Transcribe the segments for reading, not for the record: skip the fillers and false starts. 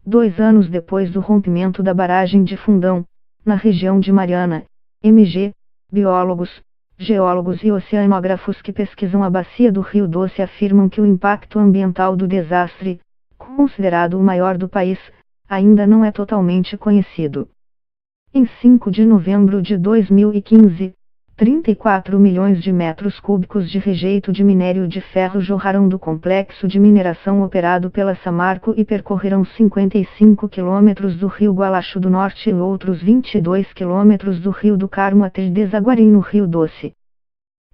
2 anos depois do rompimento da barragem de Fundão, na região de Mariana, MG, biólogos, geólogos e oceanógrafos que pesquisam a bacia do Rio Doce afirmam que o impacto ambiental do desastre, considerado o maior do país, ainda não é totalmente conhecido. Em 5 de novembro de 2015, 34 milhões de metros cúbicos de rejeito de minério de ferro jorraram do complexo de mineração operado pela Samarco e percorreram 55 quilômetros do rio Gualacho do Norte e outros 22 quilômetros do rio do Carmo até Desaguarim no Rio Doce.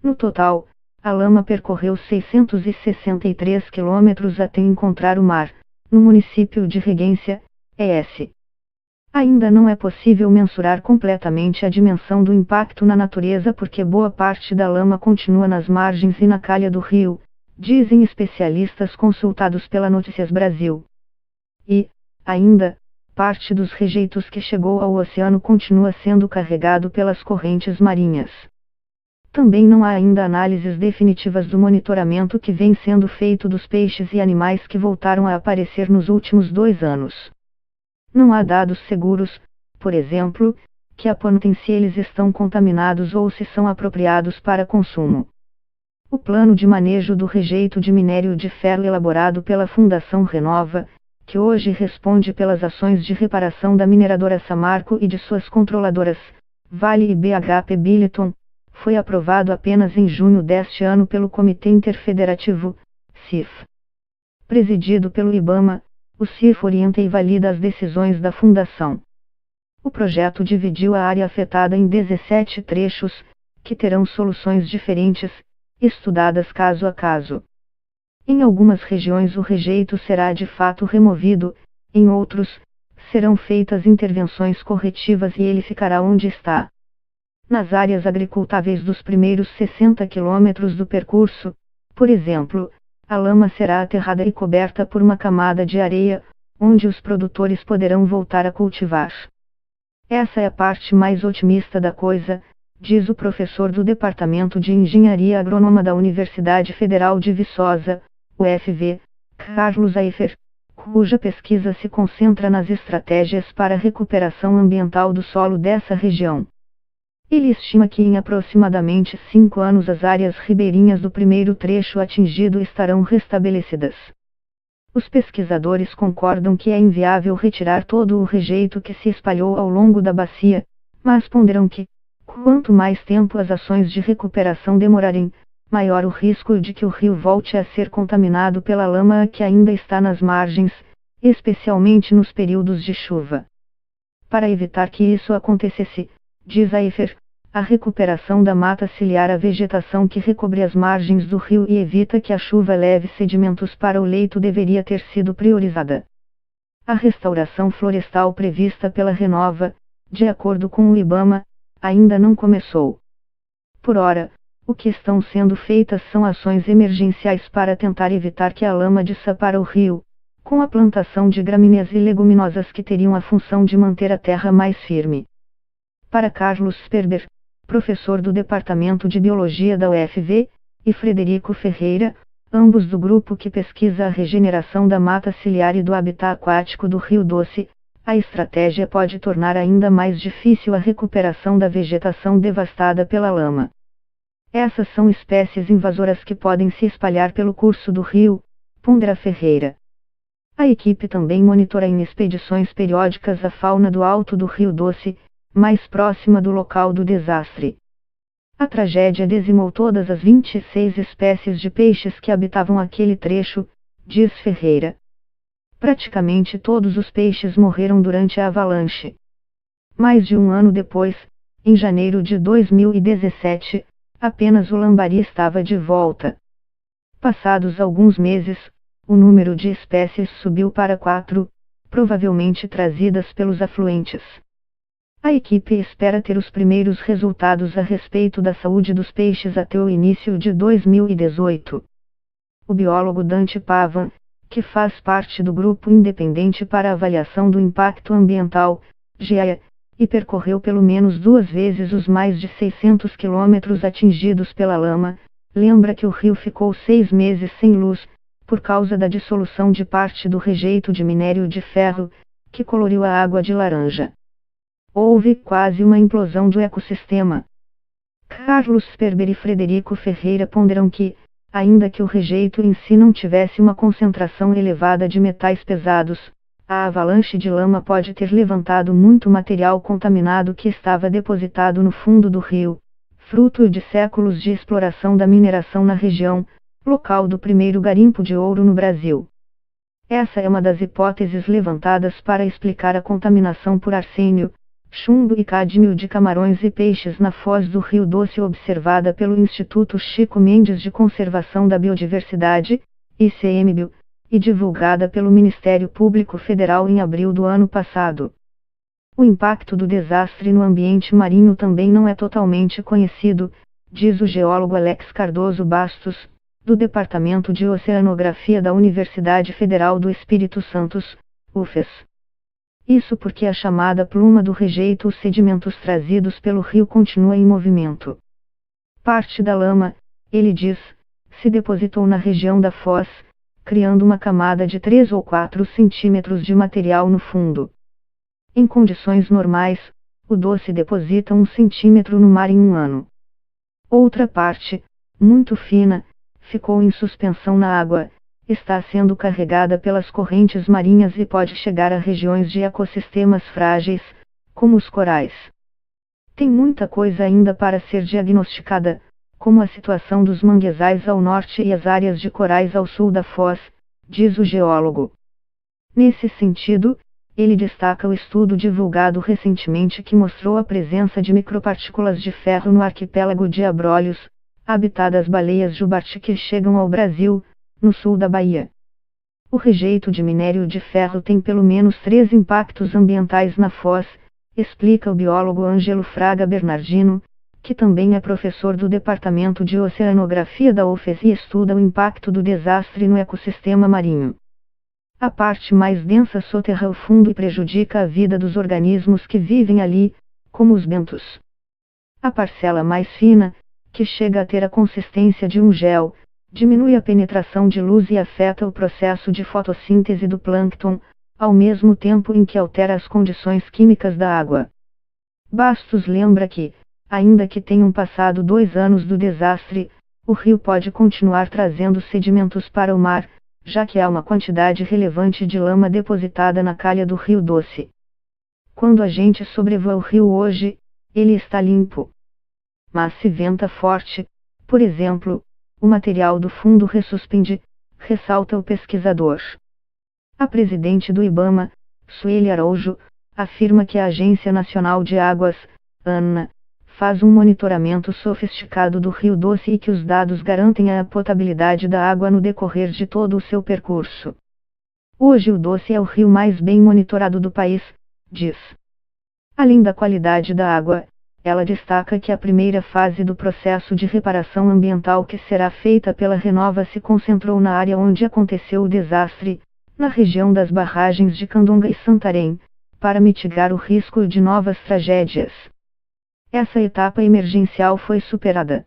No total, a lama percorreu 663 quilômetros até encontrar o mar, no município de Regência, ES. Ainda não é possível mensurar completamente a dimensão do impacto na natureza porque boa parte da lama continua nas margens e na calha do rio, dizem especialistas consultados pela Notícias Brasil. E, ainda, parte dos rejeitos que chegou ao oceano continua sendo carregado pelas correntes marinhas. Também não há ainda análises definitivas do monitoramento que vem sendo feito dos peixes e animais que voltaram a aparecer nos últimos 2 anos. Não há dados seguros, por exemplo, que apontem se eles estão contaminados ou se são apropriados para consumo. O plano de manejo do rejeito de minério de ferro elaborado pela Fundação Renova, que hoje responde pelas ações de reparação da mineradora Samarco e de suas controladoras, Vale e BHP Billiton, foi aprovado apenas em junho deste ano pelo Comitê Interfederativo, CIF. Presidido pelo IBAMA, o CIF orienta e valida as decisões da Fundação. O projeto dividiu a área afetada em 17 trechos, que terão soluções diferentes, estudadas caso a caso. Em algumas regiões o rejeito será de fato removido, em outros, serão feitas intervenções corretivas e ele ficará onde está. Nas áreas agricultáveis dos primeiros 60 quilômetros do percurso, por exemplo, a lama será aterrada e coberta por uma camada de areia, onde os produtores poderão voltar a cultivar. Essa é a parte mais otimista da coisa, diz o professor do Departamento de Engenharia Agrônoma da Universidade Federal de Viçosa, UFV, Carlos Aifer, cuja pesquisa se concentra nas estratégias para a recuperação ambiental do solo dessa região. Ele estima que em aproximadamente 5 anos as áreas ribeirinhas do primeiro trecho atingido estarão restabelecidas. Os pesquisadores concordam que é inviável retirar todo o rejeito que se espalhou ao longo da bacia, mas ponderam que, quanto mais tempo as ações de recuperação demorarem, maior o risco de que o rio volte a ser contaminado pela lama que ainda está nas margens, especialmente nos períodos de chuva. Para evitar que isso acontecesse, diz Aifer, a recuperação da mata ciliar a vegetação que recobre as margens do rio e evita que a chuva leve sedimentos para o leito deveria ter sido priorizada. A restauração florestal prevista pela Renova, de acordo com o IBAMA, ainda não começou. Por ora, o que estão sendo feitas são ações emergenciais para tentar evitar que a lama desça para o rio, com a plantação de gramíneas e leguminosas que teriam a função de manter a terra mais firme. Para Carlos Sperber, professor do Departamento de Biologia da UFV, e Frederico Ferreira, ambos do grupo que pesquisa a regeneração da mata ciliar e do habitat aquático do Rio Doce, a estratégia pode tornar ainda mais difícil a recuperação da vegetação devastada pela lama. Essas são espécies invasoras que podem se espalhar pelo curso do rio, pondera Ferreira. A equipe também monitora em expedições periódicas a fauna do alto do Rio Doce, mais próxima do local do desastre. A tragédia dizimou todas as 26 espécies de peixes que habitavam aquele trecho, diz Ferreira. Praticamente todos os peixes morreram durante a avalanche. Mais de 1 ano depois, em janeiro de 2017, apenas o lambari estava de volta. Passados alguns meses, o número de espécies subiu para 4, provavelmente trazidas pelos afluentes. A equipe espera ter os primeiros resultados a respeito da saúde dos peixes até o início de 2018. O biólogo Dante Pavan, que faz parte do Grupo Independente para Avaliação do Impacto Ambiental, GIA, e percorreu pelo menos 2 vezes os mais de 600 quilômetros atingidos pela lama, lembra que o rio ficou 6 meses sem luz, por causa da dissolução de parte do rejeito de minério de ferro, que coloriu a água de laranja. Houve quase uma implosão do ecossistema. Carlos Sperber e Frederico Ferreira ponderam que, ainda que o rejeito em si não tivesse uma concentração elevada de metais pesados, a avalanche de lama pode ter levantado muito material contaminado que estava depositado no fundo do rio, fruto de séculos de exploração da mineração na região, local do primeiro garimpo de ouro no Brasil. Essa é uma das hipóteses levantadas para explicar a contaminação por arsênio, chumbo e cádmio de camarões e peixes na foz do Rio Doce observada pelo Instituto Chico Mendes de Conservação da Biodiversidade, ICMBio, e divulgada pelo Ministério Público Federal em abril do ano passado. O impacto do desastre no ambiente marinho também não é totalmente conhecido, diz o geólogo Alex Cardoso Bastos, do Departamento de Oceanografia da Universidade Federal do Espírito Santo, UFES. Isso porque a chamada pluma do rejeito, os sedimentos trazidos pelo rio, continua em movimento. Parte da lama, ele diz, se depositou na região da foz, criando uma camada de 3 ou 4 centímetros de material no fundo. Em condições normais, o doce deposita 1 centímetro no mar em um ano. Outra parte, muito fina, ficou em suspensão na água, está sendo carregada pelas correntes marinhas e pode chegar a regiões de ecossistemas frágeis, como os corais. Tem muita coisa ainda para ser diagnosticada, como a situação dos manguezais ao norte e as áreas de corais ao sul da foz, diz o geólogo. Nesse sentido, ele destaca o estudo divulgado recentemente que mostrou a presença de micropartículas de ferro no arquipélago de Abrolhos, habitat das baleias jubarte que chegam ao Brasil, no sul da Bahia. O rejeito de minério de ferro tem pelo menos 3 impactos ambientais na foz, explica o biólogo Ângelo Fraga Bernardino, que também é professor do Departamento de Oceanografia da UFES e estuda o impacto do desastre no ecossistema marinho. A parte mais densa soterra o fundo e prejudica a vida dos organismos que vivem ali, como os bentos. A parcela mais fina, que chega a ter a consistência de um gel, diminui a penetração de luz e afeta o processo de fotossíntese do plâncton, ao mesmo tempo em que altera as condições químicas da água. Bastos lembra que, ainda que tenham passado 2 anos do desastre, o rio pode continuar trazendo sedimentos para o mar, já que há uma quantidade relevante de lama depositada na calha do Rio Doce. Quando a gente sobrevoa o rio hoje, ele está limpo. Mas se venta forte, por exemplo, o material do fundo ressuspende, ressalta o pesquisador. A presidente do IBAMA, Sueli Araújo, afirma que a Agência Nacional de Águas, ANA, faz um monitoramento sofisticado do Rio Doce e que os dados garantem a potabilidade da água no decorrer de todo o seu percurso. Hoje o Doce é o rio mais bem monitorado do país, diz. Além da qualidade da água, ela destaca que a primeira fase do processo de reparação ambiental que será feita pela Renova se concentrou na área onde aconteceu o desastre, na região das barragens de Candonga e Santarém, para mitigar o risco de novas tragédias. Essa etapa emergencial foi superada.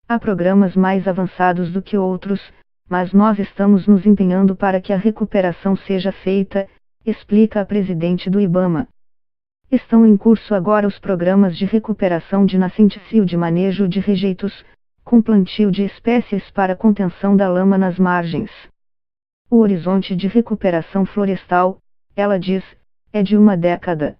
Há programas mais avançados do que outros, mas nós estamos nos empenhando para que a recuperação seja feita, explica a presidente do IBAMA. Estão em curso agora os programas de recuperação de nascentes e o de manejo de rejeitos, com plantio de espécies para contenção da lama nas margens. O horizonte de recuperação florestal, ela diz, é de 1 década.